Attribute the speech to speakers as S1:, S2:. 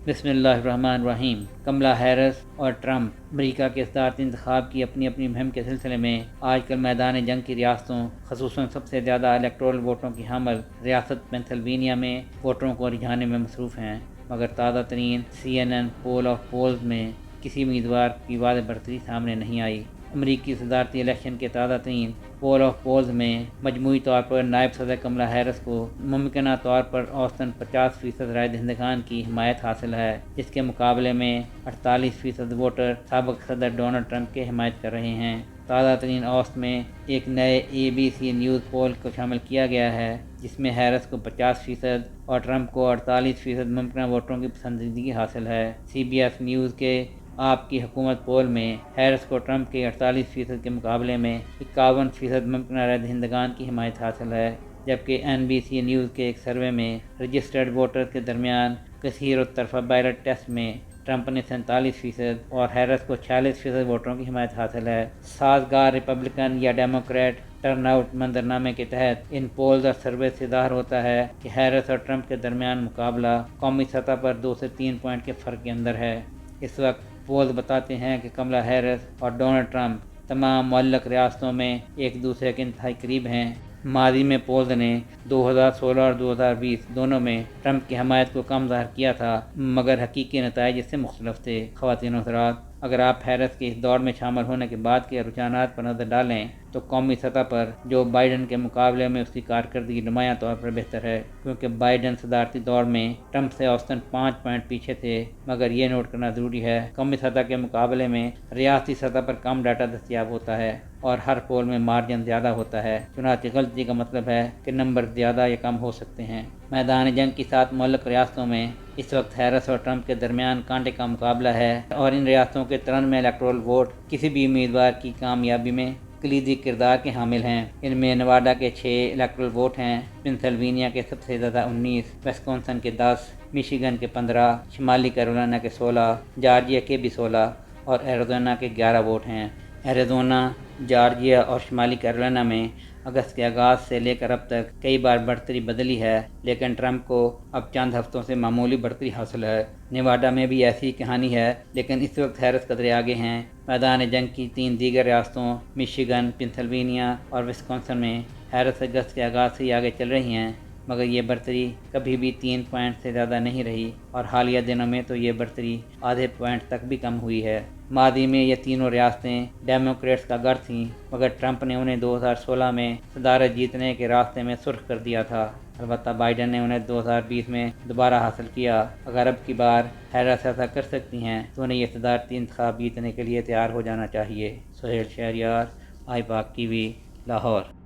S1: بسم اللہ الرحمن الرحیم۔ کملا ہیرس اور ٹرمپ امریکہ کے صدارتی انتخاب کی اپنی مہم کے سلسلے میں آج کل میدان جنگ کی ریاستوں، خصوصاً سب سے زیادہ الیکٹورل ووٹوں کی حامل ریاست پینسلوینیا میں ووٹروں کو رجھانے میں مصروف ہیں، مگر تازہ ترین CNN پول آف پولز میں کسی امیدوار کی واضح برتری سامنے نہیں آئی۔ امریکی صدارتی الیکشن کے تازہ ترین پول آف پولز میں مجموعی طور پر نائب صدر کملا ہیرس کو ممکنہ طور پر اوسطاً 50% رائے دہندگان کی حمایت حاصل ہے، جس کے مقابلے میں 48% ووٹر سابق صدر ڈونلڈ ٹرمپ کی حمایت کر رہے ہیں۔ تازہ ترین اوسط میں ایک نئے ABC نیوز پول کو شامل کیا گیا ہے، جس میں ہیرس کو 50% اور ٹرمپ کو 48% ممکنہ ووٹروں کی پسندیدگی حاصل ہے۔ CBS نیوز کے آپ کی حکومت پول میں ہیرس کو ٹرمپ کے 48% کے مقابلے میں 51% ممکنہ رائے دہندگان کی حمایت حاصل ہے، جبکہ NBC نیوز کے ایک سروے میں رجسٹرڈ ووٹرز کے درمیان کثیر الطرفہ بیلٹ ٹیسٹ میں ٹرمپ نے 47% اور ہیرس کو 46% ووٹروں کی حمایت حاصل ہے۔ سازگار ریپبلکن یا ڈیموکریٹ ٹرن آؤٹ منظرنامے کے تحت ان پولز اور سروے سے ظاہر ہوتا ہے کہ ہیرس اور ٹرمپ کے درمیان مقابلہ قومی سطح پر 2 سے 3 پوائنٹ کے فرق کے اندر ہے۔ اس وقت پولز بتاتے ہیں کہ کملا ہیرس اور ڈونلڈ ٹرمپ تمام معلق ریاستوں میں ایک دوسرے کے انتہائی قریب ہیں۔ ماضی میں پولز نے 2016 اور 2020 دونوں میں ٹرمپ کی حمایت کو کم ظاہر کیا تھا، مگر حقیقی نتائج اس سے مختلف تھے۔ خواتین و حضرات، اگر آپ ہیرس کے اس دوڑ میں شامل ہونے کے بعد کے رجحانات پر نظر ڈالیں تو قومی سطح پر جو بائیڈن کے مقابلے میں اس کی کارکردگی نمایاں طور پر بہتر ہے، کیونکہ بائیڈن صدارتی دوڑ میں ٹرمپ سے اوسطاً 5 پوائنٹ پیچھے تھے۔ مگر یہ نوٹ کرنا ضروری ہے، قومی سطح کے مقابلے میں ریاستی سطح پر کم ڈیٹا دستیاب ہوتا ہے اور ہر پول میں مارجن زیادہ ہوتا ہے، چنانچہ غلطی کا مطلب ہے کہ نمبر زیادہ یا کم ہو سکتے ہیں۔ میدان جنگ کی 7 معلق ریاستوں میں اس وقت ہیرس اور ٹرمپ کے درمیان کانٹے کا مقابلہ ہے اور ان ریاستوں کے 93 الیکٹورل ووٹ کسی بھی امیدوار کی کامیابی میں کلیدی کردار کے حامل ہیں۔ ان میں نیواڈا کے 6 الیکٹورل ووٹ ہیں، پنسلوینیا کے سب سے زیادہ 19، وسکونسن کے 10، میشیگن کے 15، شمالی کیرولینا کے 16، جارجیا کے بھی 16 اور ایریزونا کے 11 ووٹ ہیں۔ ایریزونا، جارجیا اور شمالی کیرولینا میں اگست کے آغاز سے لے کر اب تک کئی بار بڑھتری بدلی ہے، لیکن ٹرمپ کو اب چند ہفتوں سے معمولی بڑھتری حاصل ہے۔ نیواڈا میں بھی ایسی کہانی ہے، لیکن اس وقت ہیرس قدرے آگے ہیں۔ میدان جنگ کی 3 دیگر ریاستوں میشیگن، پنسلوینیا اور وسکونسن میں ہیرس اگست کے آغاز سے ہی آگے چل رہی ہیں، مگر یہ بڑھتری کبھی بھی 3 پوائنٹ سے زیادہ نہیں رہی اور حالیہ دنوں میں تو یہ بڑھتری آدھے پوائنٹ تک بھی کم ہوئی ہے۔ ماضی میں یہ تینوں ریاستیں ڈیموکریٹس کا گڑھ تھیں، مگر ٹرمپ نے انہیں 2016 میں صدارت جیتنے کے راستے میں سرخ کر دیا تھا۔ البتہ بائیڈن نے انہیں 2020 میں دوبارہ حاصل کیا۔ اگر اب کی بار ہیرس ایسا کر سکتی ہیں تو انہیں یہ صدارتی انتخاب جیتنے کے لیے تیار ہو جانا چاہیے۔ سہیل شہریار، آئی پاک TV، لاہور۔